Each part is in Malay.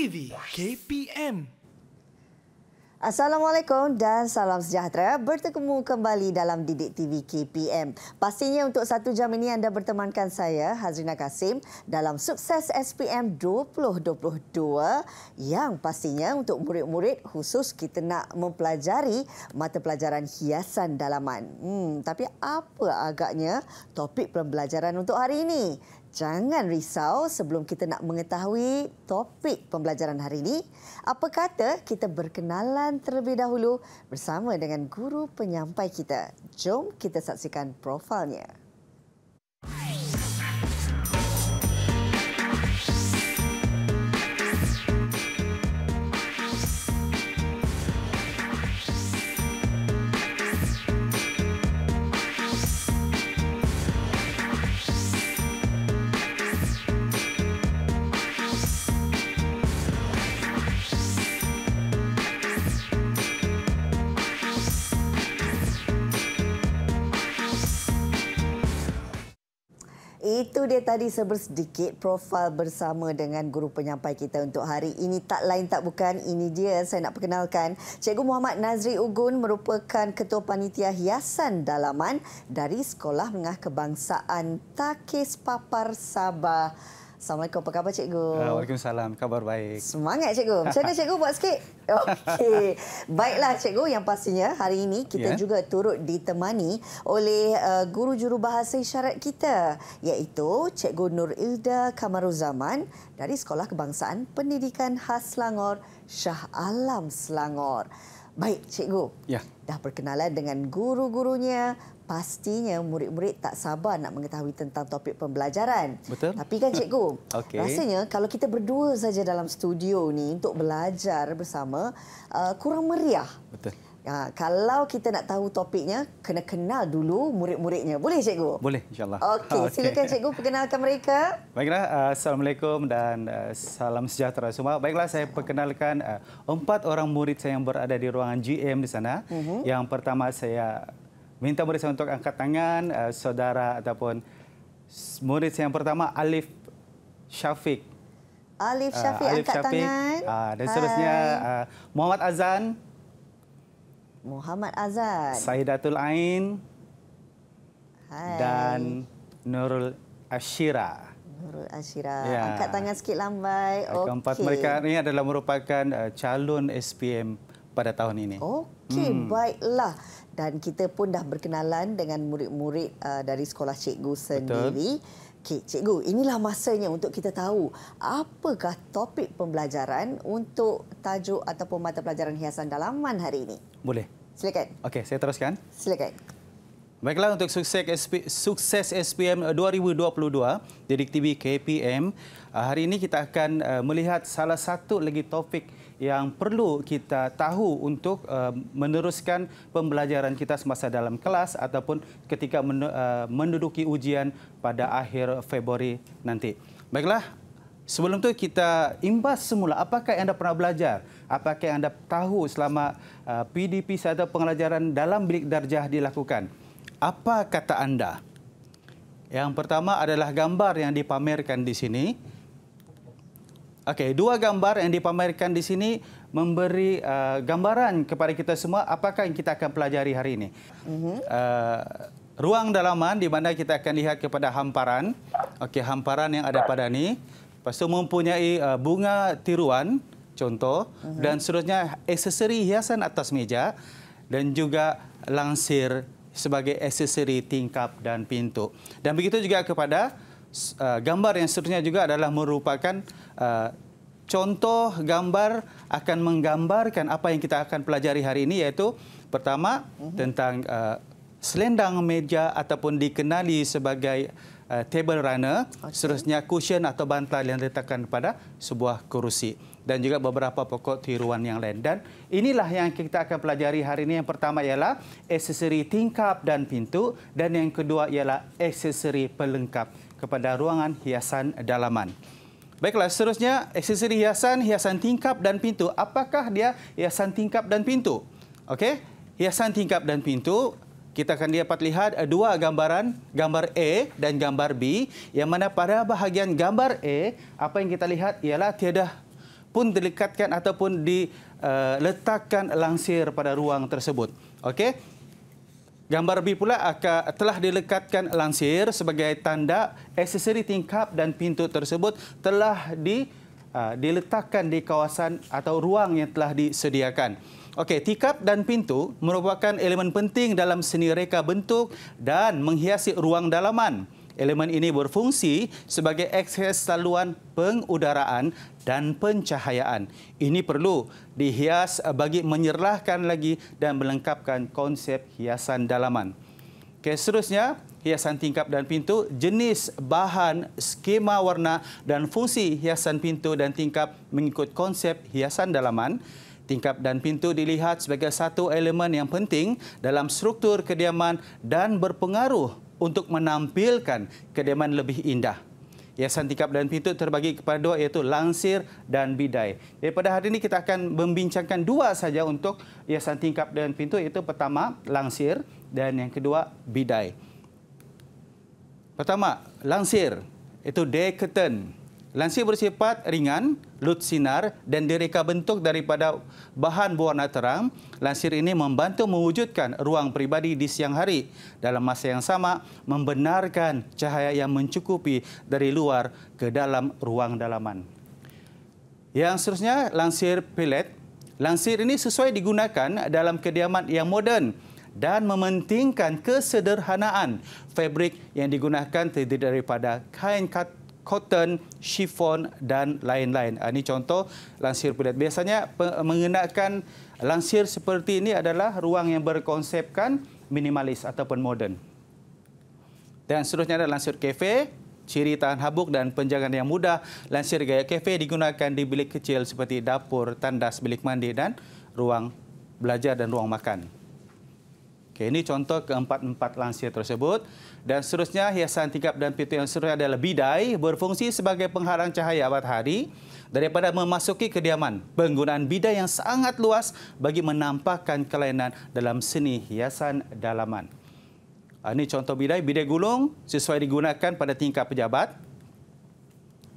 TV KPM. Assalamualaikum dan salam sejahtera. Bertemu kembali dalam Didik TV KPM. Pastinya untuk 1 jam ini anda bertemankan saya, Hazrina Kasim, dalam Sukses SPM 2022 yang pastinya untuk murid-murid khusus kita nak mempelajari mata pelajaran hiasan dalaman. Tapi apa agaknya topik pembelajaran untuk hari ini? Jangan risau sebelum kita nak mengetahui topik pembelajaran hari ini. Apa kata kita berkenalan terlebih dahulu bersama dengan guru penyampai kita. Jom kita saksikan profilnya. Itu dia tadi sedikit profil bersama dengan guru penyampai kita untuk hari ini. Tak lain tak bukan, ini dia saya nak perkenalkan. Cikgu Muhammad Nazri Ugun merupakan Ketua Panitia Hiasan Dalaman dari Sekolah Menengah Kebangsaan Takis Papar, Sabah. Assalamualaikum, apa khabar cikgu? Waalaikumsalam, kabar baik. Semangat cikgu. Macam mana cikgu buat sikit? Okey. Baiklah cikgu, yang pastinya hari ini kita juga turut ditemani oleh guru jurubahasa isyarat kita, iaitu Cikgu Nur Ilda Kamaruzaman dari Sekolah Kebangsaan Pendidikan Khas Selangor, Shah Alam, Selangor. Baik cikgu. Dah berkenalan dengan guru-gurunya. Pastinya murid-murid tak sabar nak mengetahui tentang topik pembelajaran. Betul. Tapi kan cikgu, rasanya kalau kita berdua saja dalam studio ni untuk belajar bersama, kurang meriah. Betul. Kalau kita nak tahu topiknya, kena kenal dulu murid-muridnya. Boleh cikgu? Boleh, insyaAllah. Okey, silakan cikgu perkenalkan mereka. Baiklah, Assalamualaikum dan salam sejahtera semua. Baiklah, saya perkenalkan 4 orang murid saya yang berada di ruangan GM di sana. Yang pertama saya minta murid saya untuk angkat tangan, saudara ataupun murid saya yang pertama Alif Syafiq. Alif Syafiq, angkat tangan. Dan seterusnya Muhammad Azan. Muhammad Azan. Saidatul Ain. Dan Nurul Ashira. Nurul Ashira. Angkat tangan sikit lambai. Keempat mereka ini adalah merupakan calon SPM pada tahun ini. Okey, baiklah. Dan kita pun dah berkenalan dengan murid-murid dari sekolah cikgu sendiri. Okey, cikgu, inilah masanya untuk kita tahu apakah topik pembelajaran untuk tajuk ataupun mata pelajaran hiasan dalaman hari ini. Boleh. Silakan. Okey, saya teruskan. Silakan. Baiklah, untuk Sukses SPM 2022, Didik TV KPM, hari ini kita akan melihat salah satu lagi topik yang perlu kita tahu untuk meneruskan pembelajaran kita semasa dalam kelas ataupun ketika menduduki ujian pada akhir Februari nanti. Baiklah, sebelum itu kita imbas semula apakah yang anda pernah belajar, apakah yang anda tahu selama PDP atau pembelajaran dalam bilik darjah dilakukan. Apa kata anda? Yang pertama adalah gambar yang dipamerkan di sini. Okey, 2 gambar yang dipamerkan di sini memberi gambaran kepada kita semua apakah yang kita akan pelajari hari ini. Ruang dalaman di mana kita akan lihat kepada hamparan. Okey, hamparan yang ada pada ni. Lepas itu mempunyai bunga tiruan, contoh. Dan seterusnya aksesori hiasan atas meja. Dan juga langsir sebagai aksesori tingkap dan pintu. Dan begitu juga kepada gambar yang seterusnya juga adalah merupakan contoh gambar akan menggambarkan apa yang kita akan pelajari hari ini, iaitu pertama tentang selendang meja ataupun dikenali sebagai table runner, seterusnya cushion atau bantal yang diletakkan pada sebuah kerusi dan juga beberapa pokok tiruan yang lain. Dan inilah yang kita akan pelajari hari ini. Yang pertama ialah aksesori tingkap dan pintu dan yang kedua ialah aksesori pelengkap kepada ruangan hiasan dalaman. Baiklah, seterusnya aksesori hiasan tingkap dan pintu. Apakah dia hiasan tingkap dan pintu? Okey, hiasan tingkap dan pintu kita akan dapat lihat 2 gambaran, gambar A dan gambar B, yang mana pada bahagian gambar A, apa yang kita lihat ialah tiada pun dilekatkan ataupun diletakkan langsir pada ruang tersebut. Okey. Gambar B pula telah dilekatkan langsir sebagai tanda aksesori tingkap dan pintu tersebut telah diletakkan di kawasan atau ruang yang telah disediakan. Okey, tingkap dan pintu merupakan elemen penting dalam seni reka bentuk dan menghiasi ruang dalaman. Elemen ini berfungsi sebagai akses saluran pengudaraan dan pencahayaan. Ini perlu dihias bagi menyerlahkan lagi dan melengkapkan konsep hiasan dalaman. Okey, seterusnya, hiasan tingkap dan pintu, jenis, bahan, skema warna dan fungsi hiasan pintu dan tingkap mengikut konsep hiasan dalaman. Tingkap dan pintu dilihat sebagai satu elemen yang penting dalam struktur kediaman dan berpengaruh untuk menampilkan kediaman lebih indah. Hiasan tingkap dan pintu terbagi kepada dua, iaitu langsir dan bidai. Daripada hari ini kita akan membincangkan dua saja untuk hiasan tingkap dan pintu, iaitu pertama langsir dan yang kedua bidai. Pertama, langsir, itu day curtain. Langsir bersifat ringan, lut sinar dan direka bentuk daripada bahan berwarna terang. Lansir ini membantu mewujudkan ruang peribadi di siang hari. Dalam masa yang sama, membenarkan cahaya yang mencukupi dari luar ke dalam ruang dalaman. Yang seterusnya, lansir pelet. Lansir ini sesuai digunakan dalam kediaman yang moden dan mementingkan kesederhanaan. Fabrik yang digunakan terdiri daripada kain cotton, chiffon dan lain-lain. Ini contoh lansir pelet. Biasanya mengenakan lansir seperti ini adalah ruang yang berkonsepkan minimalis ataupun moden. Dan seterusnya ada lansir kafe, ciri tahan habuk dan penjagaan yang mudah. Lansir gaya kafe digunakan di bilik kecil seperti dapur, tandas, bilik mandi dan ruang belajar dan ruang makan. Okey, ini contoh keempat-empat lansir tersebut. Dan seterusnya, hiasan tingkap dan pintu yang seterusnya adalah bidai, berfungsi sebagai penghalang cahaya matahari daripada memasuki kediaman. Penggunaan bidai yang sangat luas bagi menampakkan kelainan dalam seni hiasan dalaman. Ini contoh bidai. Bidai gulung sesuai digunakan pada tingkap pejabat.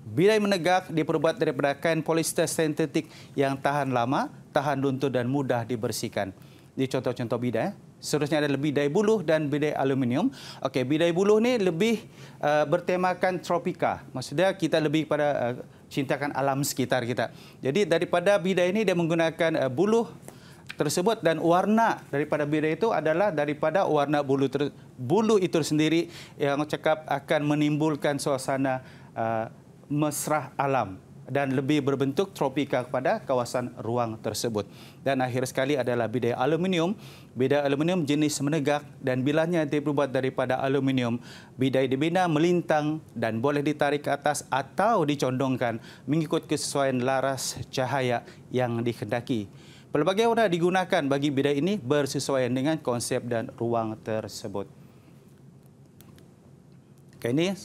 Bidai menegak diperbuat daripada kain polister sintetik yang tahan lama, tahan luntur dan mudah dibersihkan. Ini contoh-contoh bidai. Seterusnya adalah bidai buluh dan bidai aluminium. Okey, bidai buluh ni lebih bertemakan tropika. Maksudnya kita lebih pada cintakan alam sekitar kita. Jadi daripada bidai ini dia menggunakan buluh tersebut dan warna daripada bidai itu adalah daripada warna buluh itu sendiri yang cakap akan menimbulkan suasana mesra alam dan lebih berbentuk tropika kepada kawasan ruang tersebut. Dan akhir sekali adalah bidai aluminium. Bidai aluminium jenis menegak dan bilahnya dibuat daripada aluminium. Bidai dibina melintang dan boleh ditarik ke atas atau dicondongkan mengikut kesesuaian laras cahaya yang dikehendaki. Pelbagai warna digunakan bagi bidai ini bersesuaian dengan konsep dan ruang tersebut. Ini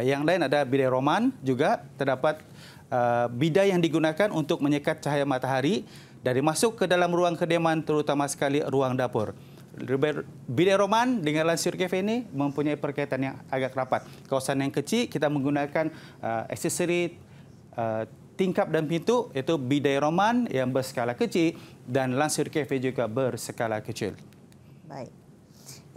yang lain ada bidai roman juga terdapat bidai yang digunakan untuk menyekat cahaya matahari dari masuk ke dalam ruang kediaman, terutama sekali ruang dapur. Bidai roman dengan lansir kafe ini mempunyai perkaitan yang agak rapat. Kawasan yang kecil kita menggunakan aksesori tingkap dan pintu, iaitu bidai roman yang berskala kecil dan lansir kafe juga berskala kecil. Baik.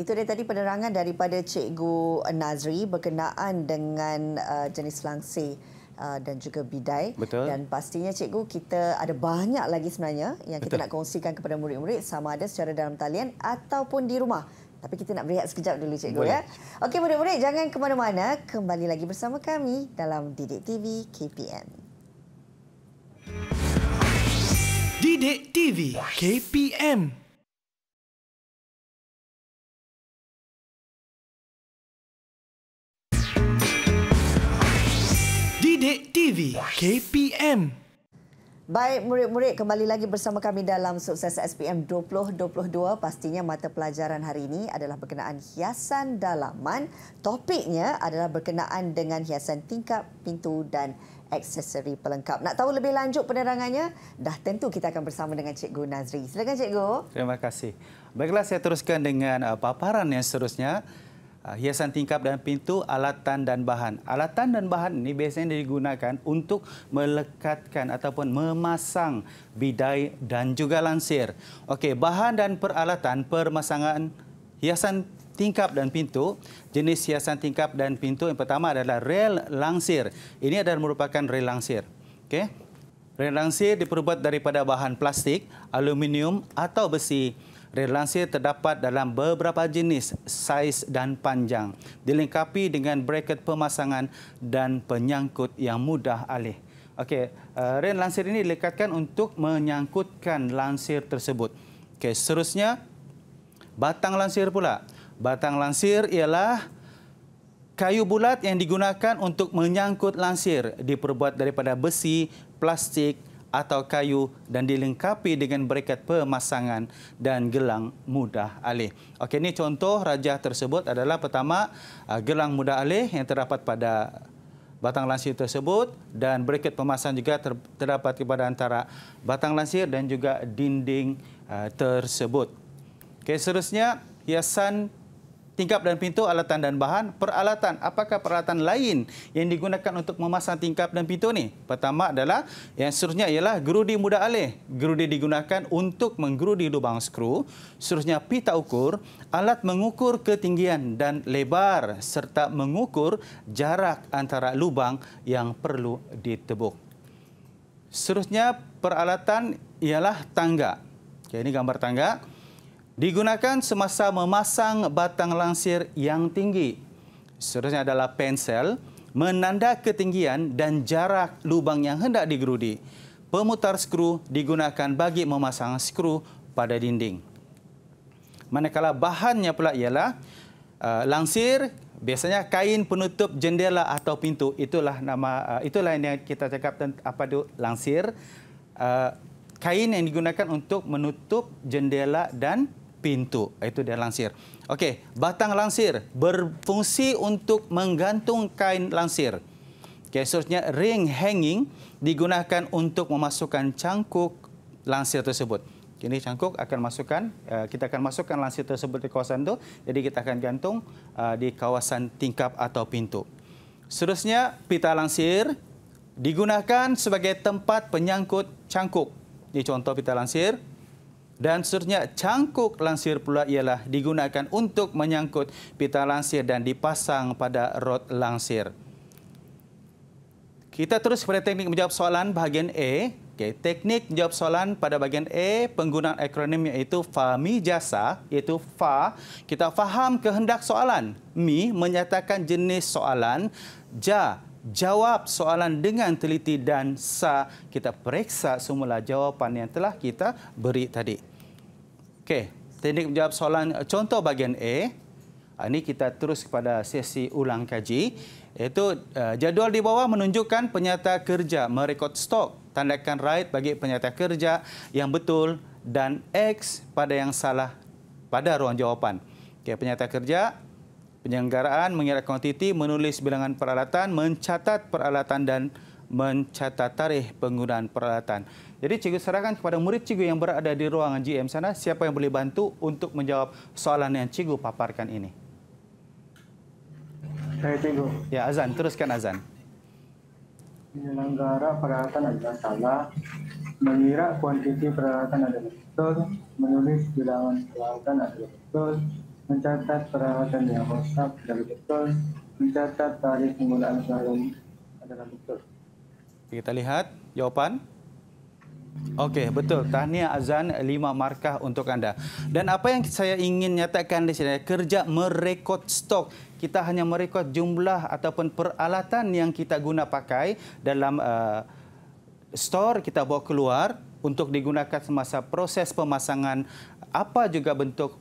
Itu dia tadi penerangan daripada Cikgu Nazri berkenaan dengan jenis langsir dan juga bidai. Betul. Dan pastinya cikgu, kita ada banyak lagi sebenarnya yang kita nak kongsikan kepada murid-murid, sama ada secara dalam talian ataupun di rumah. Tapi kita nak berehat sekejap dulu cikgu. Boleh. Ya. Okey murid-murid, jangan ke mana-mana, kembali lagi bersama kami dalam Didik TV KPM. Didik TV KPM. Didik TV KPM. Baik murid-murid, kembali lagi bersama kami dalam Sukses SPM 2022. Pastinya mata pelajaran hari ini adalah berkenaan hiasan dalaman. Topiknya adalah berkenaan dengan hiasan tingkap, pintu dan aksesori pelengkap. Nak tahu lebih lanjut penerangannya? Dah tentu kita akan bersama dengan Cikgu Nazri. Silakan Cikgu. Terima kasih. Baiklah, saya teruskan dengan paparan yang seterusnya. hiasan tingkap dan pintu, alatan dan bahan. Alatan dan bahan ini biasanya digunakan untuk melekatkan ataupun memasang bidai dan juga lansir. Okey, bahan dan peralatan pemasangan hiasan tingkap dan pintu. Jenis hiasan tingkap dan pintu yang pertama adalah rel lansir. Ini adalah merupakan rel lansir. Okey. Rel lansir diperbuat daripada bahan plastik, aluminium atau besi. Rel lansir terdapat dalam beberapa jenis, saiz dan panjang. Dilengkapi dengan braket pemasangan dan penyangkut yang mudah alih. Okey, rel lansir ini dilekatkan untuk menyangkutkan lansir tersebut. Okey, seterusnya batang lansir pula. Batang lansir ialah kayu bulat yang digunakan untuk menyangkut lansir. Diperbuat daripada besi, plastik atau kayu dan dilengkapi dengan braket pemasangan dan gelang mudah alih. Okey, ini contoh rajah tersebut adalah pertama gelang mudah alih yang terdapat pada batang lansir tersebut dan braket pemasangan juga terdapat pada antara batang lansir dan juga dinding tersebut. Okey, seterusnya hiasan tingkap dan pintu, alatan dan bahan. Peralatan, apakah peralatan lain yang digunakan untuk memasang tingkap dan pintu ni? Pertama adalah, yang seterusnya ialah gerudi mudah alih. Gerudi digunakan untuk menggerudi lubang skru. Seterusnya pita ukur, alat mengukur ketinggian dan lebar serta mengukur jarak antara lubang yang perlu ditebuk. Seterusnya peralatan ialah tangga. Okay, ini gambar tangga. Digunakan semasa memasang batang lansir yang tinggi. Seterusnya adalah pensel, menanda ketinggian dan jarak lubang yang hendak digerudi. Pemutar skru digunakan bagi memasang skru pada dinding. Manakala bahannya pula ialah lansir, biasanya kain penutup jendela atau pintu. Itulah yang kita cakap apa itu lansir. Kain yang digunakan untuk menutup jendela dan pintu, itu dia lansir. Okey, batang lansir berfungsi untuk menggantung kain lansir. Okey, seterusnya ring hanging digunakan untuk memasukkan cangkuk lansir tersebut. Ini cangkuk kita akan masukkan lansir tersebut di kawasan itu, jadi kita akan gantung di kawasan tingkap atau pintu. Seterusnya pita lansir digunakan sebagai tempat penyangkut cangkuk. Ini contoh pita lansir. Dan seterusnya cangkuk lansir pula ialah digunakan untuk menyangkut pita lansir dan dipasang pada rod lansir. Kita terus kepada teknik menjawab soalan bahagian A. Okay, teknik menjawab soalan pada bahagian A, penggunaan akronim iaitu FAMIJASA, iaitu FA. Kita faham kehendak soalan. MI menyatakan jenis soalan. JA jawab soalan dengan teliti dan SA kita periksa semula jawapan yang telah kita beri tadi. Okey, teknik menjawab soalan contoh bahagian A. Ini kita terus kepada sesi ulang kaji. Iaitu jadual di bawah menunjukkan penyata kerja merekod stok. Tandakan right bagi penyata kerja yang betul dan X pada yang salah pada ruang jawapan. Okey, penyata kerja, penyelenggaraan, mengira kuantiti, menulis bilangan peralatan, mencatat peralatan dan mencatat tarikh penggunaan peralatan. Jadi cikgu serahkan kepada murid cikgu yang berada di ruangan GM sana, siapa yang boleh bantu untuk menjawab soalan yang cikgu paparkan ini. Saya cikgu. Ya, Azan, teruskan Azan. Penyelenggara peralatan adalah salah, mengira kuantiti peralatan adalah betul, menulis bilangan peralatan adalah betul, mencatat peralatan yang rosak adalah betul, mencatat tarikh penggunaan peralatan adalah betul. Kita lihat jawapan. Okey, betul. Tahniah Azan, 5 markah untuk anda. Dan apa yang saya ingin nyatakan di sini, kerja merekod stok. Kita hanya merekod jumlah ataupun peralatan yang kita guna pakai dalam store, kita bawa keluar untuk digunakan semasa proses pemasangan apa juga bentuk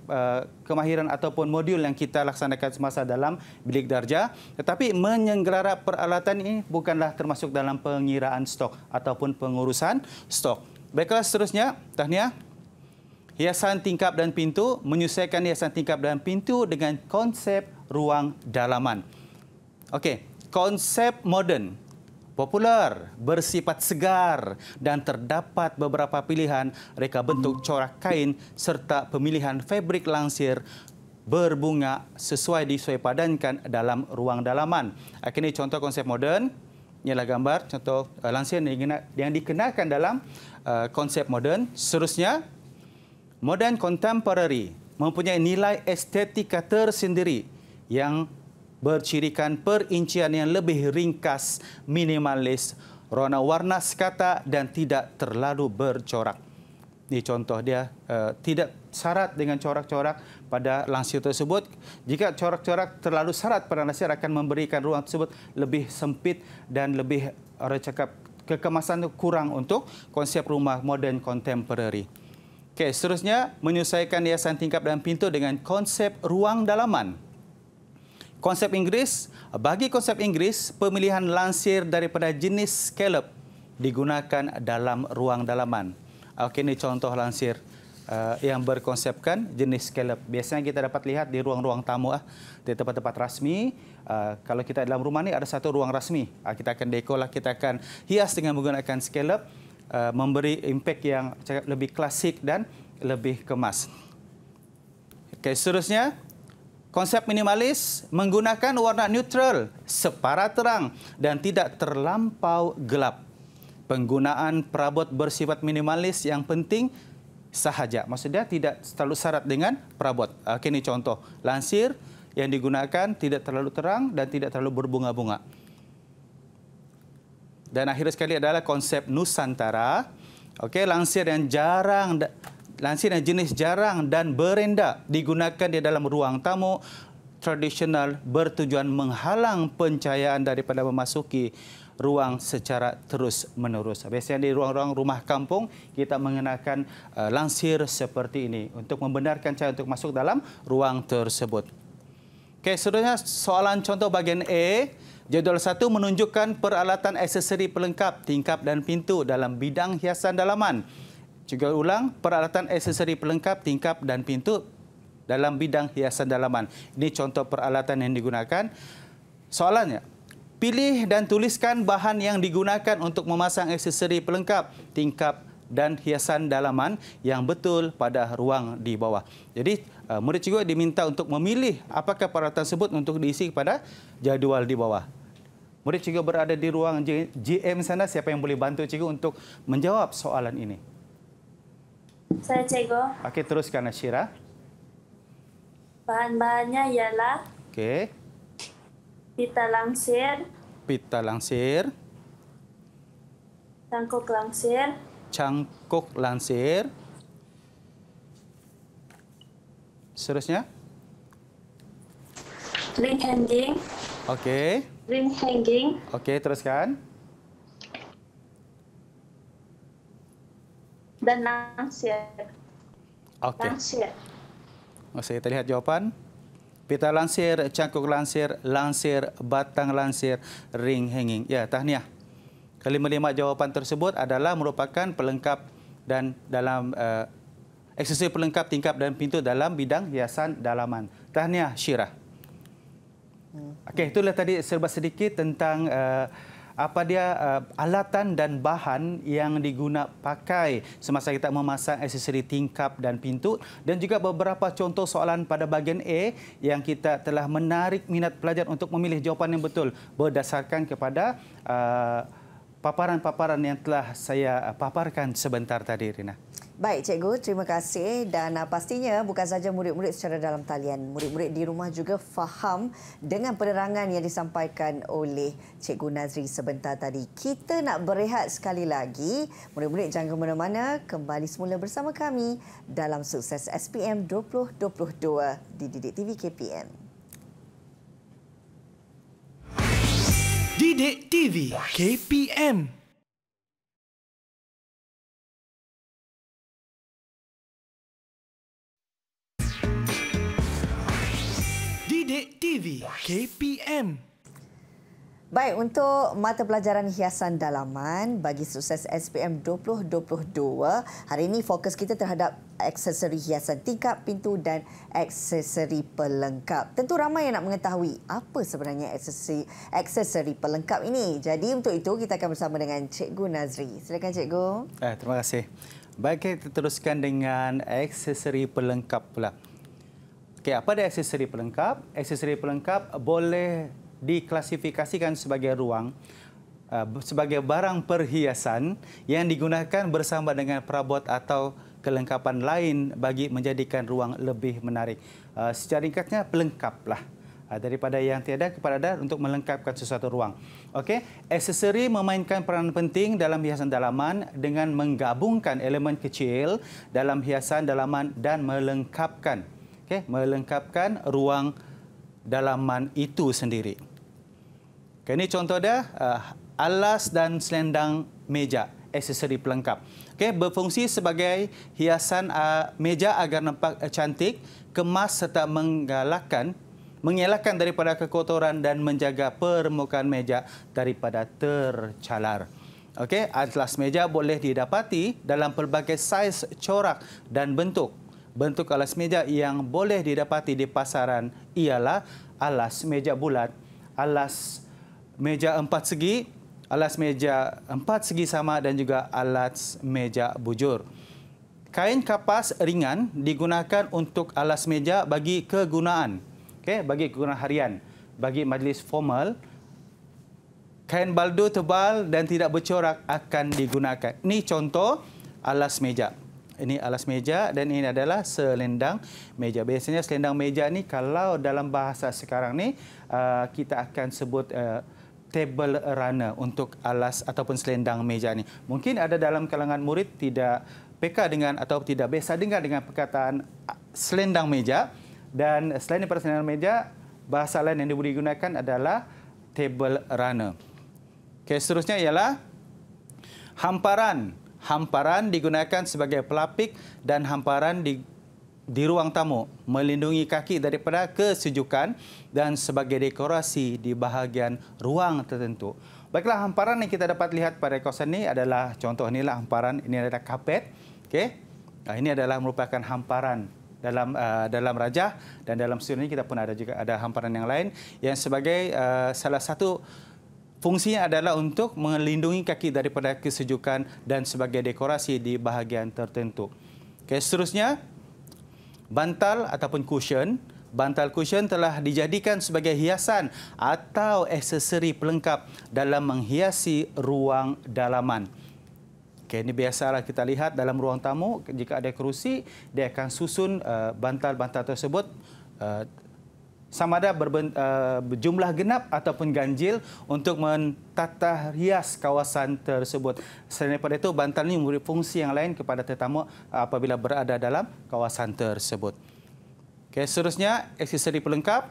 kemahiran ataupun modul yang kita laksanakan semasa dalam bilik darjah. Tetapi menyelenggaraan peralatan ini bukanlah termasuk dalam pengiraan stok ataupun pengurusan stok. Baiklah, seterusnya, tahniah. Hiasan tingkap dan pintu, menyesuaikan hiasan tingkap dan pintu dengan konsep ruang dalaman. Okey, konsep moden, popular, bersifat segar dan terdapat beberapa pilihan reka bentuk corak kain serta pemilihan fabrik lansir berbunga sesuai disesuaipadankan dalam ruang dalaman. Ini contoh konsep moden. Inilah gambar contoh lansir yang dikenakan dalam konsep moden. Seterusnya, modern contemporary mempunyai nilai estetika tersendiri yang bercirikan perincian yang lebih ringkas, minimalis, warna sekata dan tidak terlalu bercorak. Ini contoh dia, tidak syarat dengan corak-corak pada lansir tersebut. Jika corak-corak terlalu syarat pada lansir akan memberikan ruang tersebut lebih sempit dan lebih, orang cakap, kekemasan kurang untuk konsep rumah moden contemporary. Okey, seterusnya menyesuaikan hiasan tingkap dan pintu dengan konsep ruang dalaman. Konsep Inggeris, bagi konsep Inggeris, pemilihan lansir daripada jenis scallop digunakan dalam ruang dalaman. Okey, ini contoh lansir yang berkonsepkan jenis scallop. Biasanya kita dapat lihat di ruang-ruang tamu, di tempat-tempat rasmi. Kalau kita dalam rumah ni ada satu ruang rasmi. Kita akan dekor lah, kita akan hias dengan menggunakan scallop, memberi impak yang lebih klasik dan lebih kemas. Okey, seterusnya, konsep minimalis menggunakan warna neutral, separa terang dan tidak terlampau gelap. Penggunaan perabot bersifat minimalis yang penting sahaja. Maksudnya tidak terlalu syarat dengan perabot. Ini contoh lansir yang digunakan tidak terlalu terang dan tidak terlalu berbunga-bunga. Dan akhir sekali adalah konsep Nusantara. Okey, lansir yang jenis jarang dan berenda digunakan di dalam ruang tamu tradisional bertujuan menghalang pencahayaan daripada memasuki ruang secara terus-menerus. Biasanya di ruang-ruang rumah kampung kita mengenakan lansir seperti ini untuk membenarkan cahaya untuk masuk dalam ruang tersebut. Okey, seterusnya soalan contoh bahagian A. Jadual 1 menunjukkan peralatan aksesori pelengkap tingkap dan pintu dalam bidang hiasan dalaman. Juga ulang, peralatan aksesori pelengkap tingkap dan pintu dalam bidang hiasan dalaman. Ini contoh peralatan yang digunakan. Soalannya, pilih dan tuliskan bahan yang digunakan untuk memasang aksesori pelengkap tingkap dan hiasan dalaman yang betul pada ruang di bawah. Jadi, murid cikgu diminta untuk memilih apakah peralatan tersebut untuk diisi kepada jadual di bawah. Murid cikgu berada di ruang GM sana. Siapa yang boleh bantu cikgu untuk menjawab soalan ini? Saya cikgu. Okey, teruskan Ashira. Bahan-bahannya ialah Okey. pita langsir, Pita lansir, cangkuk langsir, cangkuk lansir. Seterusnya? ring hanging, Okey. ring hanging, Okey, teruskan. dan langsir. Okey. Langsir. Saya terlihat jawapan. Pita lansir, cangkuk lansir, lansir, batang lansir, ring hanging. Ya, tahniah. Kelima-lima jawapan tersebut adalah merupakan pelengkap dan dalam aksesori pelengkap tingkap dan pintu dalam bidang hiasan dalaman. Tahniah Syirah. Okey, itulah tadi serba sedikit tentang apa dia alatan dan bahan yang diguna pakai semasa kita memasang aksesori tingkap dan pintu, dan juga beberapa contoh soalan pada bahagian A yang kita telah menarik minat pelajar untuk memilih jawapan yang betul berdasarkan kepada paparan-paparan yang telah saya paparkan sebentar tadi, Rina. Baik, Cikgu. Terima kasih. Dan pastinya bukan saja murid-murid secara dalam talian. Murid-murid di rumah juga faham dengan penerangan yang disampaikan oleh Cikgu Nazri sebentar tadi. Kita nak berehat sekali lagi. Murid-murid jangan ke mana-mana. Kembali semula bersama kami dalam Sukses SPM 2022 di Didik TV KPM. Didik TV KPM. Didik TV KPM. Baik, untuk mata pelajaran hiasan dalaman bagi Sukses SPM 2022, hari ini fokus kita terhadap aksesori hiasan tingkap, pintu dan aksesori pelengkap. Tentu ramai yang nak mengetahui apa sebenarnya aksesori pelengkap ini. Jadi untuk itu kita akan bersama dengan Cikgu Nazri. Silakan Cikgu. Terima kasih. Baik, kita teruskan dengan aksesori pelengkap pula. Okey, apa dia aksesori pelengkap? Aksesori pelengkap boleh diklasifikasikan sebagai sebagai barang perhiasan yang digunakan bersama dengan perabot atau kelengkapan lain bagi menjadikan ruang lebih menarik. Secara ringkasnya, pelengkaplah. Daripada yang tiada kepada ada untuk melengkapkan sesuatu ruang. Okey, aksesori memainkan peranan penting dalam hiasan dalaman dengan menggabungkan elemen kecil dalam hiasan dalaman dan melengkapkan ruang dalaman itu sendiri. Okay, ini contoh dia, alas dan selendang meja, aksesori pelengkap. Okay, berfungsi sebagai hiasan meja agar nampak cantik, kemas serta mengelakkan daripada kekotoran dan menjaga permukaan meja daripada tercalar. Okey, alas meja boleh didapati dalam pelbagai saiz, corak dan bentuk. Bentuk alas meja yang boleh didapati di pasaran ialah alas meja bulat, alas meja empat segi sama dan juga alas meja bujur. Kain kapas ringan digunakan untuk alas meja bagi kegunaan harian, bagi majlis formal. Kain baldo tebal dan tidak bercorak akan digunakan. Ini contoh alas meja. Ini alas meja dan ini adalah selendang meja. Biasanya selendang meja ni kalau dalam bahasa sekarang ni kita akan sebut table runner untuk alas ataupun selendang meja ni. Mungkin ada dalam kalangan murid tidak peka dengan atau tidak biasa dengar dengan perkataan selendang meja. Dan selain daripada selendang meja, bahasa lain yang digunakan adalah table runner. Okey, seterusnya ialah hamparan. Hamparan digunakan sebagai pelapik dan hamparan di ruang tamu, melindungi kaki daripada kesejukan dan sebagai dekorasi di bahagian ruang tertentu. Baiklah, hamparan yang kita dapat lihat pada kawasan ini adalah contoh inilah hamparan, ini adalah kapet. Okey. Ini adalah merupakan hamparan dalam rajah, dan dalam studio ini kita pun ada hamparan yang lain yang sebagai salah satu fungsinya adalah untuk melindungi kaki daripada kesejukan dan sebagai dekorasi di bahagian tertentu. Okay, seterusnya, bantal ataupun cushion. Bantal cushion telah dijadikan sebagai hiasan atau aksesori pelengkap dalam menghiasi ruang dalaman. Okay, ini biasalah kita lihat dalam ruang tamu, jika ada kerusi, dia akan susun bantal-bantal tersebut sama ada berjumlah genap ataupun ganjil untuk mentata hias kawasan tersebut. Selain daripada itu, bantal ini memberi fungsi yang lain kepada tetamu apabila berada dalam kawasan tersebut. Okay, seterusnya, aksesori pelengkap.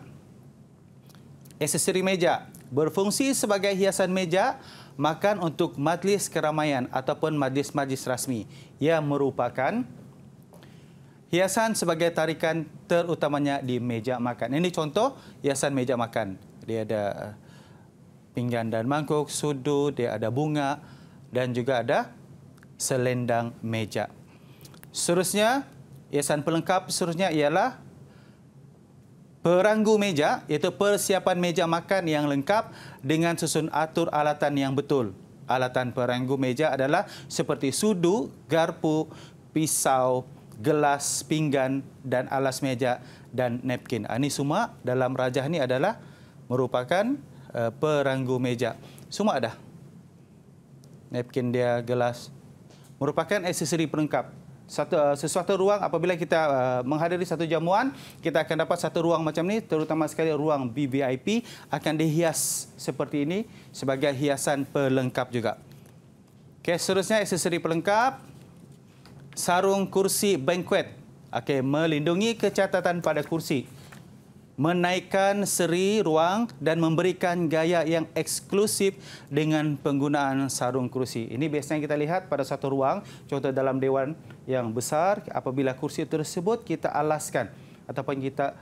Aksesori meja berfungsi sebagai hiasan meja makan untuk majlis keramaian ataupun majlis-majlis rasmi yang merupakan hiasan sebagai tarikan terutamanya di meja makan. Ini contoh hiasan meja makan. Dia ada pinggan dan mangkuk, sudu, dia ada bunga dan juga ada selendang meja. Seterusnya, hiasan pelengkap seterusnya ialah peranggu meja, iaitu persiapan meja makan yang lengkap dengan susun atur alatan yang betul. Alatan peranggu meja adalah seperti sudu, garpu, pisau, gelas, pinggan dan alas meja dan napkin. Ini semua dalam rajah ini adalah merupakan peranggu meja. Semua ada. Napkin dia, gelas. Merupakan aksesori pelengkap. Sesuatu ruang apabila kita menghadiri satu jamuan, kita akan dapat satu ruang macam ni, terutama sekali ruang VVIP akan dihias seperti ini sebagai hiasan pelengkap juga. Okey, seterusnya aksesori pelengkap, sarung kursi banquet. Okey, melindungi kecacatan pada kursi, menaikkan seri ruang dan memberikan gaya yang eksklusif dengan penggunaan sarung kursi. Ini biasanya kita lihat pada satu ruang, contoh dalam dewan yang besar, apabila kursi tersebut kita alaskan ataupun kita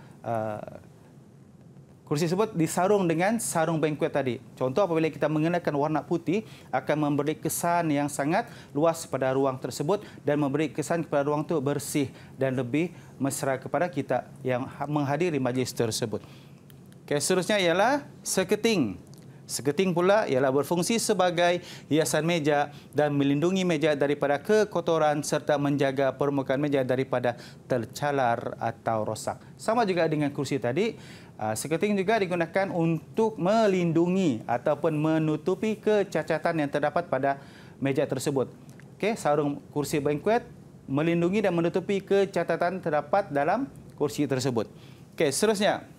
kursi tersebut disarung dengan sarung banquet tadi. Contoh apabila kita mengenakan warna putih akan memberi kesan yang sangat luas pada ruang tersebut dan memberi kesan kepada ruang itu bersih dan lebih mesra kepada kita yang menghadiri majlis tersebut. Okay, seterusnya ialah seketing. Seketing pula ialah berfungsi sebagai hiasan meja dan melindungi meja daripada kekotoran serta menjaga permukaan meja daripada tercalar atau rosak. Sama juga dengan kursi tadi, seketing juga digunakan untuk melindungi ataupun menutupi kecacatan yang terdapat pada meja tersebut. Okey, sarung kursi banquet melindungi dan menutupi kecacatan terdapat dalam kursi tersebut. Okey, seterusnya.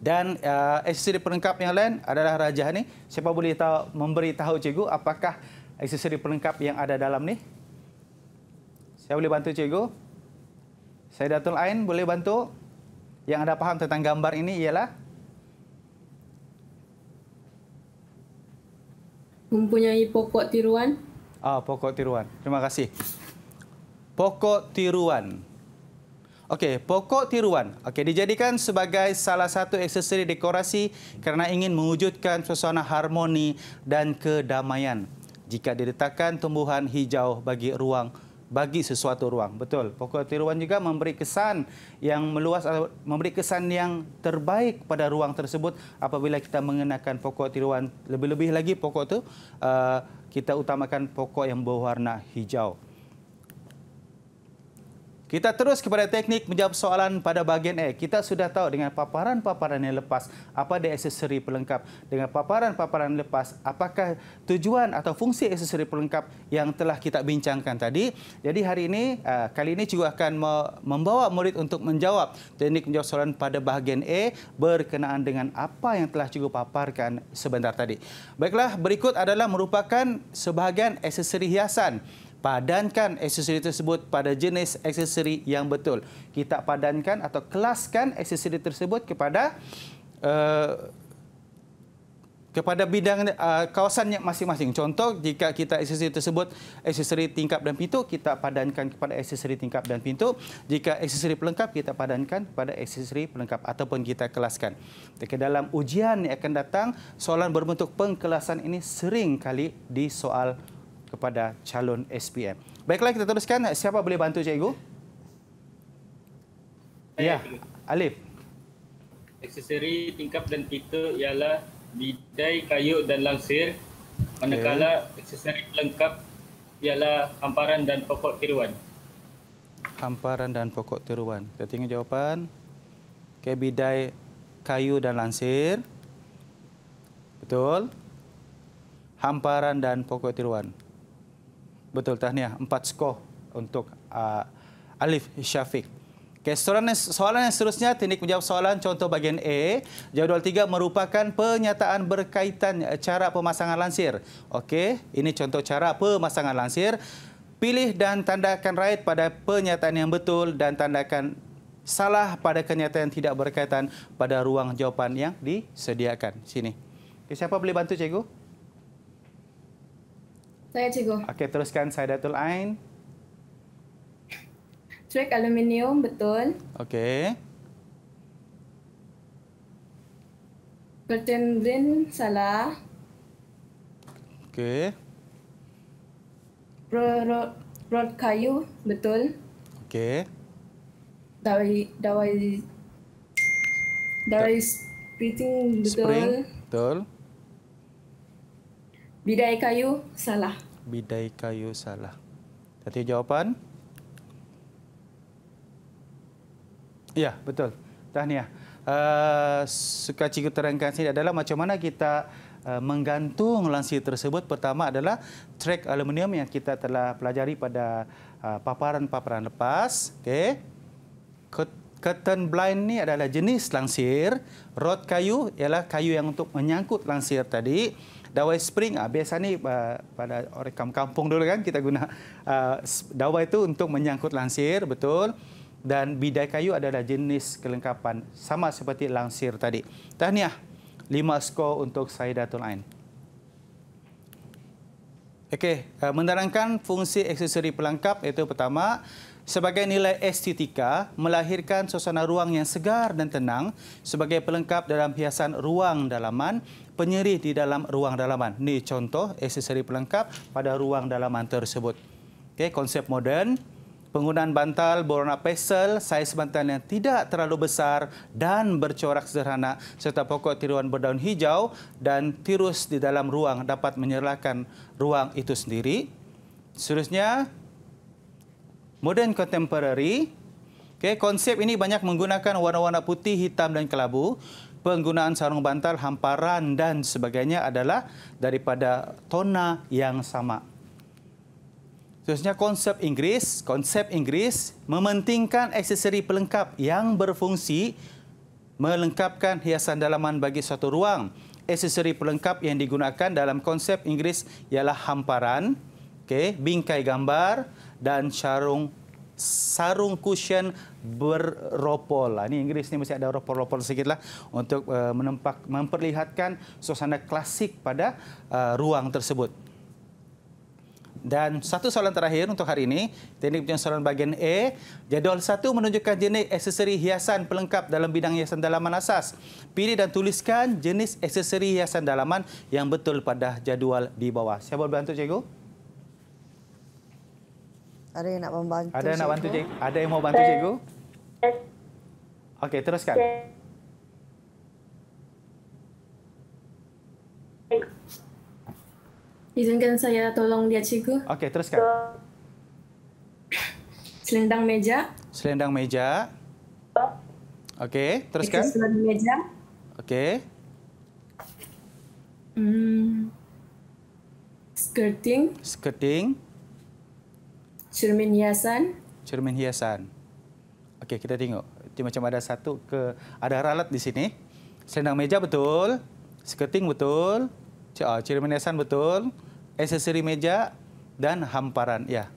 Dan aksesori pelengkap yang lain adalah rajah ni. Siapa boleh memberitahu cikgu apakah aksesori pelengkap yang ada dalam ni? Saya boleh bantu cikgu? Saya Datul Ain boleh bantu? Yang anda faham tentang gambar ini ialah? Mempunyai pokok tiruan. Pokok tiruan. Terima kasih. Pokok tiruan. Okey, pokok tiruan. Okey, dijadikan sebagai salah satu aksesori dekorasi kerana ingin mewujudkan suasana harmoni dan kedamaian. Jika diletakkan tumbuhan hijau bagi sesuatu ruang. Betul. Pokok tiruan juga memberi kesan yang meluas, memberi kesan yang terbaik pada ruang tersebut apabila kita mengenakan pokok tiruan. Lebih-lebih lagi pokok itu kita utamakan pokok yang berwarna hijau. Kita terus kepada teknik menjawab soalan pada bahagian A. Kita sudah tahu dengan paparan-paparan yang lepas apa dia aksesori pelengkap. Dengan paparan-paparan lepas, apakah tujuan atau fungsi aksesori pelengkap yang telah kita bincangkan tadi. Jadi hari ini, kali ini juga akan membawa murid untuk menjawab teknik menjawab soalan pada bahagian A berkenaan dengan apa yang telah cikgu paparkan sebentar tadi. Baiklah, berikut adalah merupakan sebahagian aksesori hiasan. Padankan aksesori tersebut pada jenis aksesori yang betul. Kita padankan atau kelaskan aksesori tersebut kepada bidang kawasan yang masing-masing. Contoh, jika kita aksesori tersebut aksesori tingkap dan pintu, kita padankan kepada aksesori tingkap dan pintu. Jika aksesori pelengkap, kita padankan kepada aksesori pelengkap ataupun kita kelaskan. Jadi dalam ujian yang akan datang, soalan berbentuk pengkelasan ini sering kali disoal kepada calon SPM. Baiklah, kita teruskan. Siapa boleh bantu cikgu? Ya, Alif. Aksesori tingkap dan pintu ialah bidai, kayu dan langsir. Manakala aksesori pelengkap ialah hamparan dan pokok tiruan. Hamparan dan pokok tiruan. Kita tengok jawapan. Okey, bidai, kayu dan langsir. Betul. Hamparan dan pokok tiruan. Betul, tahniah. 4 skor untuk Alif Syafiq. Okay, soalan yang seterusnya, teknik menjawab soalan contoh bahagian A. Jadual 3 merupakan penyataan berkaitan cara pemasangan lansir. Okey, ini contoh cara pemasangan lansir. Pilih dan tandakan right pada pernyataan yang betul dan tandakan salah pada kenyataan yang tidak berkaitan pada ruang jawapan yang disediakan. Sini. Okay, siapa boleh bantu cikgu? Saya cikgu. Okey, teruskan Saidatul Ain. Trek aluminium, betul. Okey. Curtain ring, salah. Okey. Rod kayu, betul. Okey. Dawai splitting, betul. Spring, betul. Bidai kayu, salah. Bidai kayu, salah. Tadi jawapan? Ya, betul. Tahniah. Suka cikgu terangkan sini adalah macam mana kita menggantung lansir tersebut. Pertama adalah trek aluminium yang kita telah pelajari pada paparan-paparan lepas. Okey. Curtain blind ni adalah jenis lansir. Rod kayu ialah kayu yang untuk menyangkut lansir tadi. Dawai spring, biasa ni pada orang kampung dulu kan kita guna dawai itu untuk menyangkut lansir, betul. Dan bidai kayu adalah jenis kelengkapan sama seperti lansir tadi. Tahniah, 5 skor untuk Saidatul Ain. Okey, menerangkan fungsi aksesori pelengkap iaitu pertama, sebagai nilai estetika, melahirkan suasana ruang yang segar dan tenang sebagai pelengkap dalam hiasan ruang dalaman, penyerih di dalam ruang dalaman. Ini contoh aksesori pelengkap pada ruang dalaman tersebut. Okey, konsep moden. Penggunaan bantal berwarna pastel, saiz bantal yang tidak terlalu besar dan bercorak sederhana serta pokok tiruan berdaun hijau dan tirus di dalam ruang dapat menyerlakan ruang itu sendiri. Seterusnya, modern contemporary. Okay, konsep ini banyak menggunakan warna-warna putih, hitam dan kelabu. Penggunaan sarung bantal, hamparan dan sebagainya adalah daripada tona yang sama. Seterusnya, konsep Inggeris. Konsep Inggeris mementingkan aksesori pelengkap yang berfungsi melengkapkan hiasan dalaman bagi suatu ruang. Aksesori pelengkap yang digunakan dalam konsep Inggeris ialah hamparan, bingkai gambar dan sarung cushion berropol. Ini Inggeris ni mesti ada ropol-ropol sikitlah untuk memperlihatkan suasana klasik pada ruang tersebut. Dan satu soalan terakhir untuk hari ini, teknik penjawatan soalan bahagian A. Jadual 1 menunjukkan jenis aksesori hiasan pelengkap dalam bidang hiasan dalaman asas. Pilih dan tuliskan jenis aksesori hiasan dalaman yang betul pada jadual di bawah. Siapa boleh bantu cikgu? Ada yang nak membantu? Ada yang nak bantu cikgu? Ada yang mau bantu cikgu? Okey, teruskan. Izinkan saya tolong dia, cikgu. Okey, teruskan. Selendang meja. Selendang meja. Okey, teruskan. Aksesori meja. Okey. Skirting. Skirting. Cermin hiasan. Cermin hiasan. Okey, kita tengok. Dia macam ada ralat di sini. Selendang meja betul. Skirting betul. Cermin hiasan betul. Aksesori meja dan hamparan. Ya.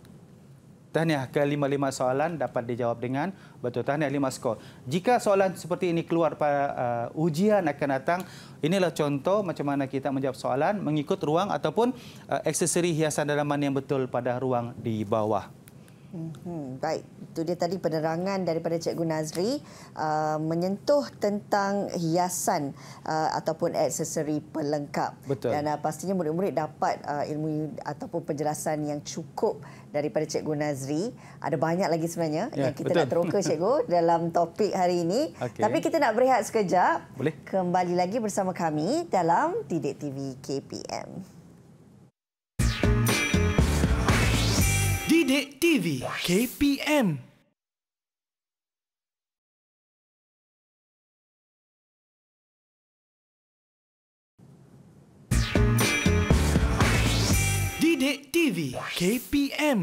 Tahniah, ke-5 soalan dapat dijawab dengan betul. Tahniah 5 skor. Jika soalan seperti ini keluar pada ujian akan datang, inilah contoh macam mana kita menjawab soalan mengikut ruang ataupun aksesori hiasan dalaman yang betul pada ruang di bawah. Baik, itu dia tadi penerangan daripada Cikgu Nazri menyentuh tentang hiasan ataupun aksesori pelengkap. Betul. Dan pastinya murid-murid dapat ilmu ataupun penjelasan yang cukup daripada Cikgu Nazri. Ada banyak lagi sebenarnya yang kita nak teroka Cikgu dalam topik hari ini. Okay. Tapi kita nak berehat sekejap. Boleh. Kembali lagi bersama kami dalam Didik TV KPM. Didik TV KPM. Didik TV KPM.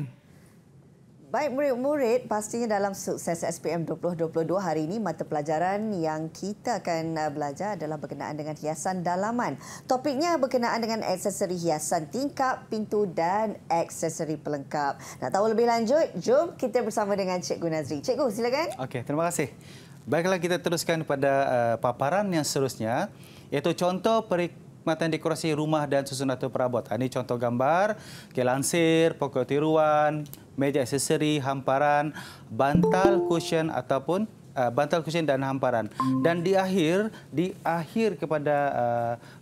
Baik murid-murid, pastinya dalam Sukses SPM 2022 hari ini mata pelajaran yang kita akan belajar adalah berkenaan dengan hiasan dalaman. Topiknya berkenaan dengan aksesori hiasan tingkap, pintu dan aksesori pelengkap. Nak tahu lebih lanjut? Jom kita bersama dengan Cikgu Nazri. Cikgu, silakan. Okey, terima kasih. Baiklah, kita teruskan pada paparan yang seterusnya, iaitu contoh perkhidmatan dekorasi rumah dan susunan atau perabot. Ini contoh gambar, lansir, pokok tiruan, meja aksesori, hamparan, bantal cushion ataupun bantal cushion dan hamparan. Dan di akhir kepada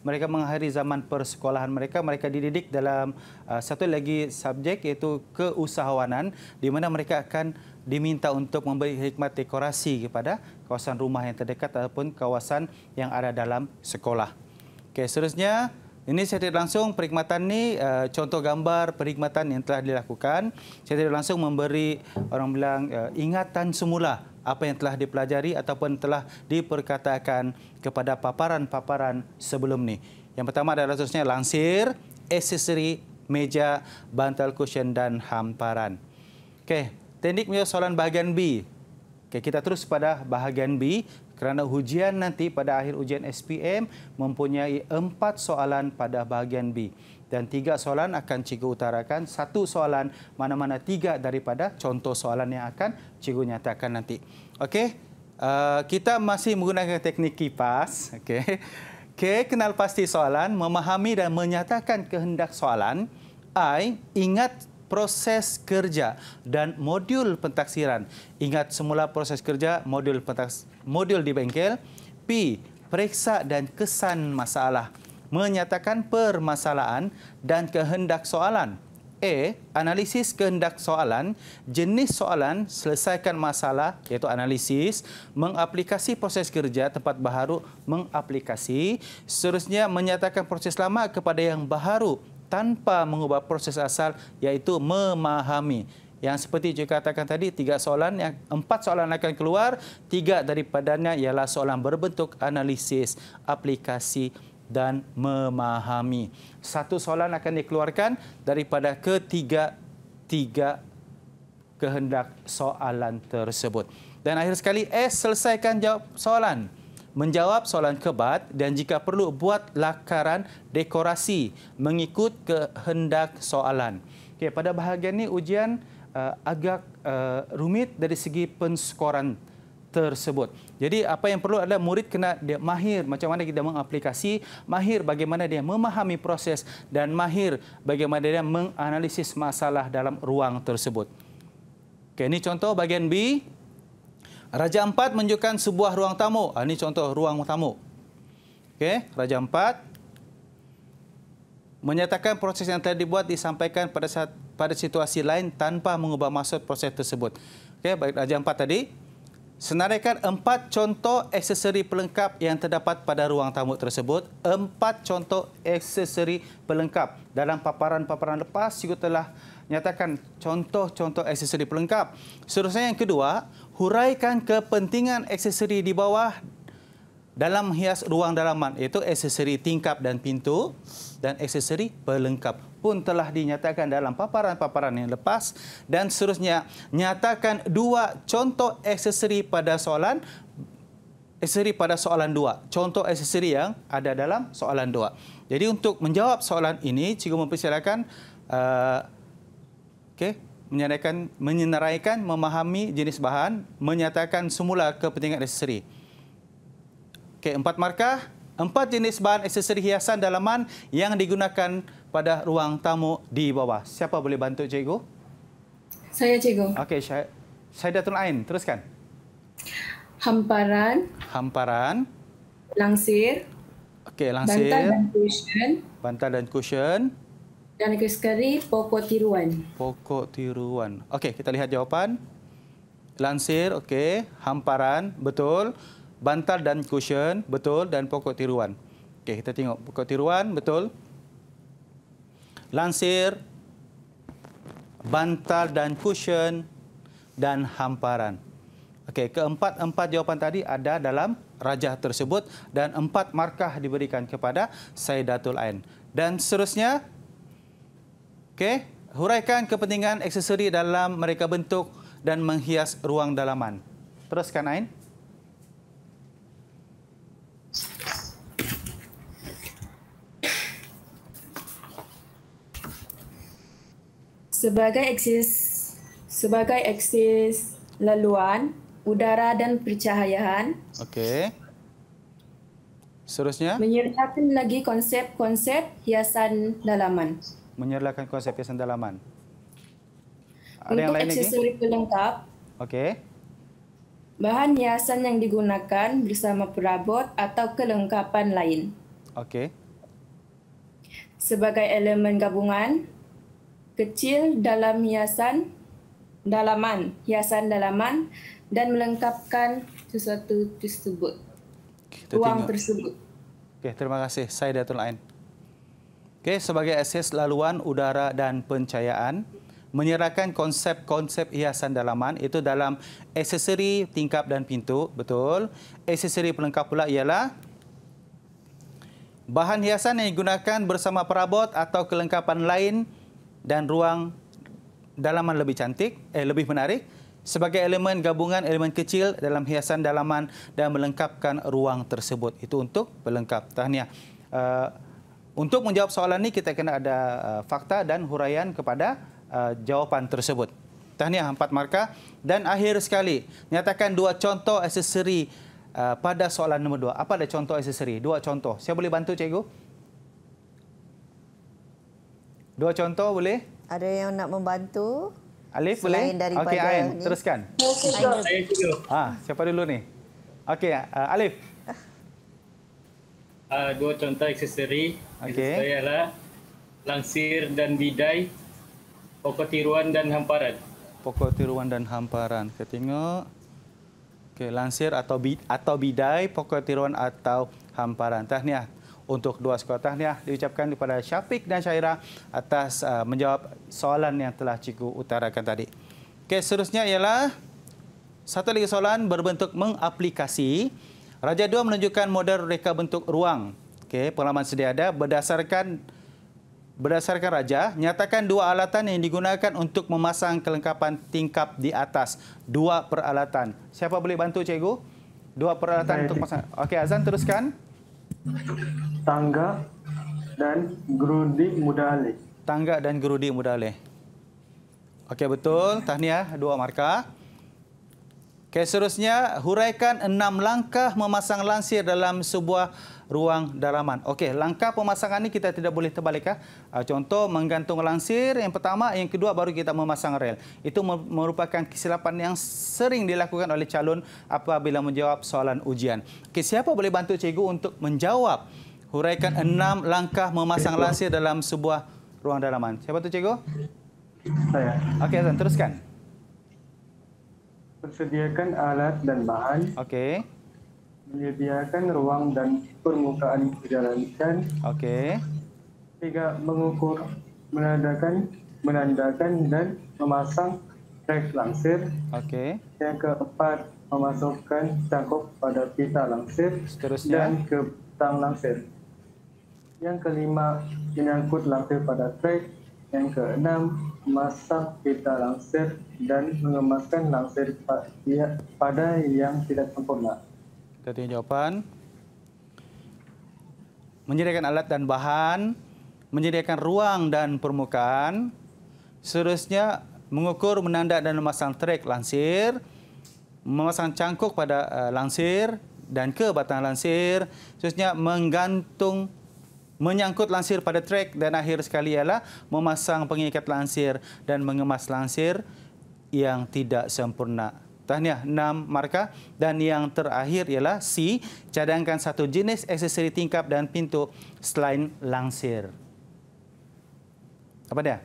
mereka mengakhiri zaman persekolahan mereka, mereka dididik dalam satu lagi subjek iaitu keusahawanan, di mana mereka akan diminta untuk memberi khidmat dekorasi kepada kawasan rumah yang terdekat ataupun kawasan yang ada dalam sekolah. Okey, seterusnya ini saya tidak langsung perkhidmatan ni contoh gambar perkhidmatan yang telah dilakukan. Saya tidak langsung memberi orang bilang ingatan semula apa yang telah dipelajari ataupun telah diperkatakan kepada paparan-paparan sebelum ni. Yang pertama adalah seterusnya lansir, aksesori, meja, bantal cushion dan hamparan. Okey, teknik menjawab soalan bahagian B. Okey, kita terus pada bahagian B. Kerana ujian nanti pada akhir ujian SPM mempunyai 4 soalan pada bahagian B. Dan 3 soalan akan cikgu utarakan. 1 soalan mana-mana 3 daripada contoh soalan yang akan cikgu nyatakan nanti. Okey, kita masih menggunakan teknik kipas. Okey, kenal pasti soalan, memahami dan menyatakan kehendak soalan. I, ingat proses kerja dan modul pentaksiran. Ingat semula proses kerja, modul di bengkel. P, periksa dan kesan masalah. Menyatakan permasalahan dan kehendak soalan. A. Analisis kehendak soalan. Jenis soalan, selesaikan masalah iaitu analisis. Mengaplikasi proses kerja tempat baharu, mengaplikasi. Seterusnya menyatakan proses lama kepada yang baharu tanpa mengubah proses asal iaitu memahami. Yang seperti saya katakan tadi, 3 soalan, yang 4 soalan akan keluar, 3 daripadanya ialah soalan berbentuk analisis, aplikasi dan memahami. 1 soalan akan dikeluarkan daripada ketiga kehendak soalan tersebut. Dan akhir sekali, S, selesaikan jawab soalan. Menjawab soalan kebat dan jika perlu buat lakaran dekorasi mengikut kehendak soalan. Okey, pada bahagian ini ujian agak rumit dari segi penskoran tersebut. Jadi apa yang perlu adalah murid kena dia mahir macam mana kita mengaplikasi, mahir bagaimana dia memahami proses dan mahir bagaimana dia menganalisis masalah dalam ruang tersebut. Okey, ini contoh bahagian B. Raja Empat menunjukkan sebuah ruang tamu. Ini contoh ruang tamu. Okey, Raja Empat menyatakan proses yang telah dibuat disampaikan pada situasi lain tanpa mengubah maksud proses tersebut. Okey, baik Raja Empat tadi. Senaraikan 4 contoh aksesori pelengkap yang terdapat pada ruang tamu tersebut. 4 contoh aksesori pelengkap. Dalam paparan-paparan lepas juga telah nyatakan contoh-contoh aksesori pelengkap. Seterusnya yang kedua, huraikan kepentingan aksesori di bawah dalam hias ruang dalaman, iaitu aksesori tingkap dan pintu dan aksesori pelengkap pun telah dinyatakan dalam paparan-paparan yang lepas. Dan seterusnya, nyatakan 2 contoh aksesori pada soalan 2. Contoh aksesori yang ada dalam soalan 2. Jadi untuk menjawab soalan ini, cikgu mempersilakan menyenaraikan, memahami jenis bahan, menyatakan semula kepentingan aksesori. Okey, 4 markah, 4 jenis bahan aksesori hiasan dalaman yang digunakan pada ruang tamu di bawah. Siapa boleh bantu cikgu? Saya, cikgu. Okey, Syaidatul Ain, teruskan. Hamparan. Langsir. Okey, langsir. Bantal dan cushion. Bantal dan cushion. Dan sekali pokok tiruan. Pokok tiruan. Okey, kita lihat jawapan. Lansir, okey. Hamparan, betul. Bantal dan cushion, betul. Dan pokok tiruan. Okey, kita tengok. Pokok tiruan, betul. Lansir, bantal dan cushion, dan hamparan. Okey, keempat jawapan tadi ada dalam rajah tersebut dan 4 markah diberikan kepada Saidatul Ain. Dan seterusnya, okey, huraikan kepentingan aksesori dalam mereka bentuk dan menghias ruang dalaman. Teruskan, Ain. Sebagai akses laluan, udara dan pencahayaan. Okey. Seterusnya, Menyertakan lagi konsep-konsep hiasan dalaman. menyertakan konsep hiasan dalaman. Ada yang Untuk lain lagi? aksesori pelengkap, Okey. bahan hiasan yang digunakan bersama perabot atau kelengkapan lain. Okey. Sebagai elemen gabungan, kecil dalam hiasan dalaman dan melengkapkan sesuatu tersebut. Kita Ruang tengok. tersebut. Okey, terima kasih Saidatul Ain. Okey, sebagai akses laluan udara dan pencahayaan, menyerahkan konsep-konsep hiasan dalaman itu dalam aksesori tingkap dan pintu, betul. Aksesori pelengkap pula ialah bahan hiasan yang digunakan bersama perabot atau kelengkapan lain dan ruang dalaman lebih cantik, lebih menarik sebagai elemen gabungan elemen kecil dalam hiasan dalaman dan melengkapkan ruang tersebut. Itu untuk pelengkap. Tahniah. Untuk menjawab soalan ini kita kena ada fakta dan huraian kepada jawapan tersebut. Tahniah, 4 markah. Dan akhir sekali, nyatakan 2 contoh aksesori pada soalan nombor 2. Apa ada contoh aksesori? 2 contoh. Saya boleh bantu cikgu? 2 contoh boleh? Ada yang nak membantu? Alif Selain boleh? daripada Okey, Ain, ni. teruskan. Saya cikgu. Siapa dulu ni? Okey, Alif. 2 contoh aksesori. Okey. Saya ialah langsir dan bidai. pokok tiruan dan hamparan. Pokok tiruan dan hamparan. Kita tengok. Okey, lansir atau bidai, pokok tiruan atau hamparan. Tahniah untuk dua skor. Tahniah diucapkan kepada Syafiq dan Syairah atas menjawab soalan yang telah cikgu utarakan tadi. Okey, seterusnya ialah satu lagi soalan berbentuk mengaplikasi. Raja 2 menunjukkan model reka bentuk ruang. Okey, pengalaman sedia ada berdasarkan raja, nyatakan dua alatan yang digunakan untuk memasang kelengkapan tingkap di atas. Dua peralatan. Siapa boleh bantu cikgu? Dua peralatan untuk memasang. Okey, Azan teruskan. Tangga dan gerudi muda alih. Tangga dan gerudi muda alih. Okey, betul. Tahniah, 2 markah. Okey, seterusnya huraikan 6 langkah memasang lansir dalam sebuah ruang dalaman. Okey, langkah pemasangan ini kita tidak boleh terbalik. Contoh, menggantung lansir yang pertama, yang kedua baru kita memasang rel. Itu merupakan kesilapan yang sering dilakukan oleh calon apabila menjawab soalan ujian. Okey, siapa boleh bantu cikgu untuk menjawab huraikan 6 langkah memasang lansir dalam sebuah ruang dalaman? Siapa tu cikgu? Saya. Okey, Azan, teruskan. Persediakan alat dan bahan. Okey. Menyediakan ruang dan permukaan pejalan. Okey. 3. Mengukur, menandakan dan memasang trek lansir. Okey. Yang keempat, memasukkan cangkok pada pita lansir Seterusnya. dan ke tang lansir. Yang kelima, menyangkut lansir pada trek. Yang keenam, memasang pita lansir dan mengemaskan lansir pada yang tidak sempurna. Tadi jawapan. Menyediakan alat dan bahan, menyediakan ruang dan permukaan. Seterusnya, mengukur, menandak dan memasang trek lansir, memasang cangkuk pada lansir dan ke batang lansir. Seterusnya, menyangkut lansir pada trek, dan akhir sekali ialah memasang pengikat lansir dan mengemas lansir yang tidak sempurna. Tahniah, 6 markah. Dan yang terakhir ialah C, cadangkan satu jenis aksesori tingkap dan pintu selain lansir. Apa dia?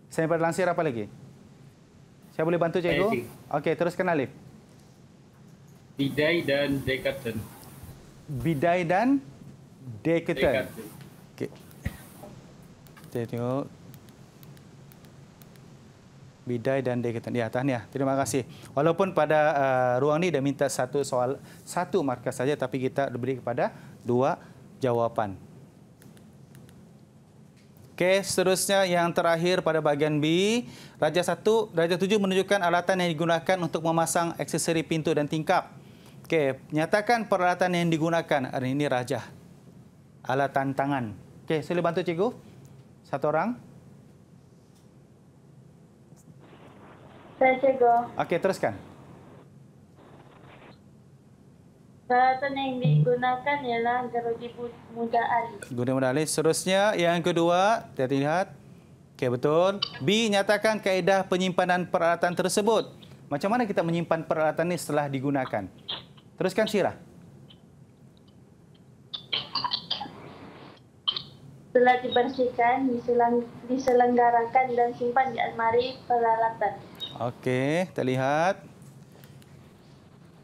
Selain pada lansir apa lagi? Saya boleh bantu cikgu? Okey, teruskan Alif. Bidai dan dekatan. Bidai dan dekatan. Okey. Kita tengok. Bidai dan dekatan. Ya, tahniah. Terima kasih. Walaupun pada ruang ni dah minta satu markah saja, tapi kita beri kepada 2 jawapan. Okey, seterusnya yang terakhir pada bahagian B, Raja 7 menunjukkan alatan yang digunakan untuk memasang aksesori pintu dan tingkap. Okey, nyatakan peralatan yang digunakan. Ini Raja. Alatan tangan. Okey, sila bantu cikgu. Satu orang. Saya cikgu. Okey, teruskan. Peralatan yang digunakan ialah gerudi muda alih. Gerudi muda alih. Seterusnya, yang kedua, kita lihat. Okey, betul. B, nyatakan kaedah penyimpanan peralatan tersebut. Macam mana kita menyimpan peralatan ini setelah digunakan? Teruskan, Syirah. Setelah dibersihkan, diselenggarakan dan simpan di almari peralatan. Okey, kita lihat.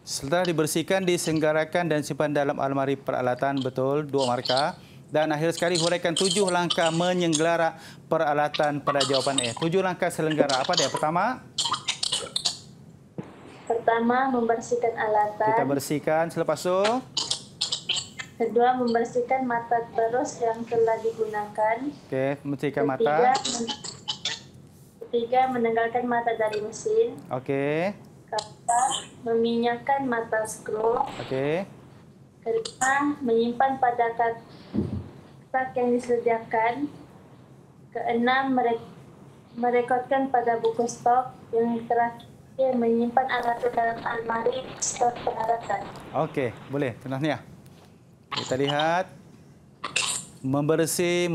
Setelah dibersihkan, diselenggarakan dan simpan dalam almari peralatan. Betul, 2 markah. Dan akhir sekali, huraikan 7 langkah menyenggara peralatan pada jawapan A. 7 langkah selenggara. Apa dia? Pertama, membersihkan alatan. kita bersihkan. Selepas itu, Kedua, membersihkan mata terus yang telah digunakan. okey, membersihkan mata. Ketiga, menanggalkan mata dari mesin. Okey, Keempat, meminyakkan mata skru. okey. Kelima, menyimpan pada kotak yang disediakan. Keenam, merekodkan pada buku stok. Yang terakhir, menyimpan alat dalam almari stok peralatan. Okey, boleh. Tahniah. Kita lihat. Membersih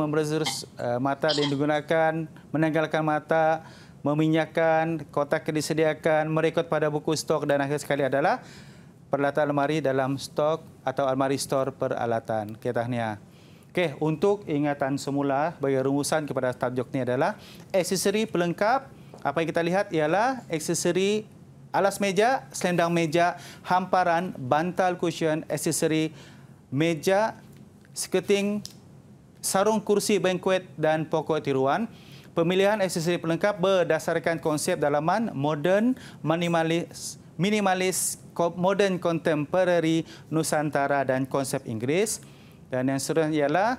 mata yang digunakan, menanggalkan mata, meminyakan, kotak yang disediakan, merekod pada buku stok, dan akhir sekali adalah peralatan almari dalam stok atau almari stor peralatan. Okey, tahniah. Okey, untuk ingatan semula bagi rumusan kepada tajuk ni adalah aksesori pelengkap. Apa yang kita lihat ialah aksesori alas meja, selendang meja, hamparan, bantal cushion, aksesori meja, seketing, sarung kursi banquet dan pokok tiruan. Pemilihan aksesori pelengkap berdasarkan konsep dalaman moden, minimalis, modern contemporary, Nusantara dan konsep Inggeris. Dan yang seterusnya ialah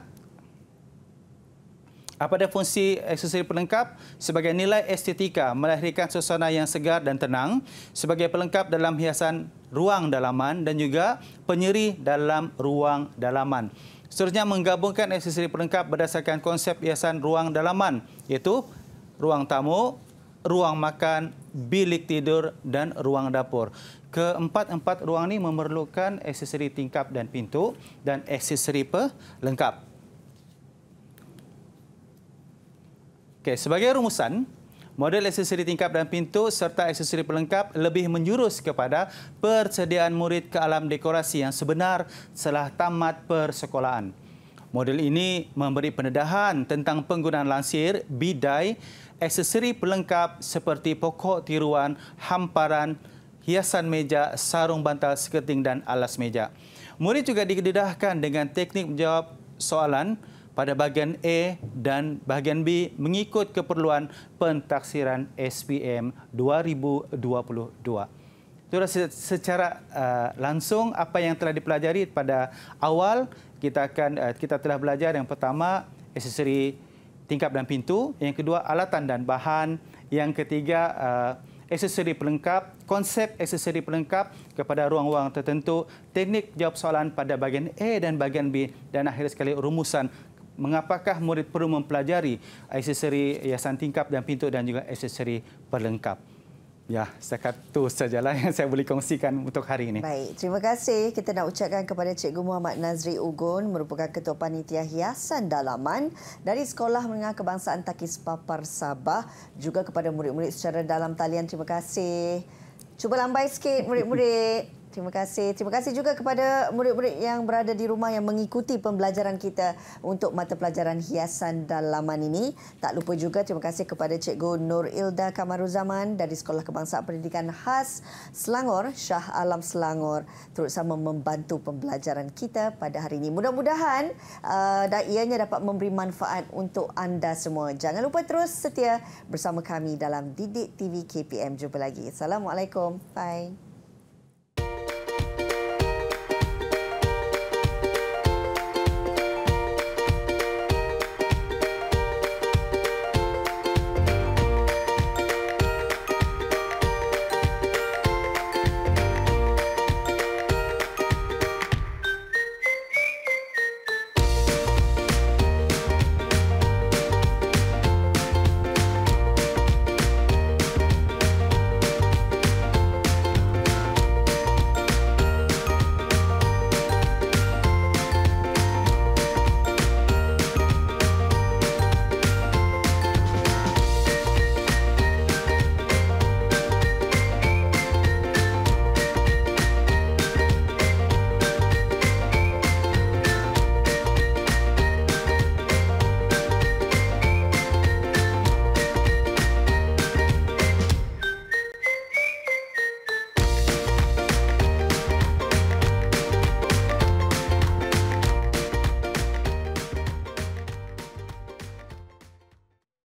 apa ada fungsi aksesori pelengkap sebagai nilai estetika melahirkan suasana yang segar dan tenang sebagai pelengkap dalam hiasan ruang dalaman dan juga penyeri dalam ruang dalaman. Seterusnya menggabungkan aksesori pelengkap berdasarkan konsep hiasan ruang dalaman iaitu ruang tamu, ruang makan, bilik tidur dan ruang dapur. Keempat-empat ruang ini memerlukan aksesori tingkap dan pintu dan aksesori pelengkap. Okey, sebagai rumusan, model aksesori tingkap dan pintu serta aksesori pelengkap lebih menjurus kepada persediaan murid ke alam dekorasi yang sebenar setelah tamat persekolahan. Model ini memberi pendedahan tentang penggunaan lansir, bidai, aksesori pelengkap seperti pokok tiruan, hamparan, hiasan meja, sarung bantal, seketing dan alas meja. Murid juga didedahkan dengan teknik menjawab soalan pada bahagian A dan bahagian B mengikut keperluan pentaksiran SPM 2022. Itulah secara langsung apa yang telah dipelajari pada awal. Kita telah belajar yang pertama aksesori tingkap dan pintu, yang kedua alatan dan bahan, yang ketiga aksesori pelengkap, konsep aksesori pelengkap kepada ruang-ruang tertentu, teknik jawab soalan pada bahagian A dan bahagian B, dan akhir sekali rumusan mengapakah murid perlu mempelajari aksesori hiasan tingkap dan pintu dan juga aksesori pelengkap. Ya, setakat itu sajalah yang saya boleh kongsikan untuk hari ini. Baik, terima kasih. Kita nak ucapkan kepada Cikgu Muhammad Nazri Ugun, merupakan Ketua Panitia Hiasan Dalaman dari Sekolah Menengah Kebangsaan Takis Papar Sabah, juga kepada murid-murid secara dalam talian. Terima kasih. Cuba lambai sikit murid-murid. Terima kasih. Terima kasih juga kepada murid-murid yang berada di rumah yang mengikuti pembelajaran kita untuk mata pelajaran hiasan dalaman ini. Tak lupa juga terima kasih kepada Cikgu Nur Ilda Kamaruzaman dari Sekolah Kebangsaan Pendidikan Khas Selangor, Shah Alam Selangor, turut sama membantu pembelajaran kita pada hari ini. Mudah-mudahan ianya dapat memberi manfaat untuk anda semua. Jangan lupa terus setia bersama kami dalam Didik TV KPM. Jumpa lagi. Assalamualaikum. Bye.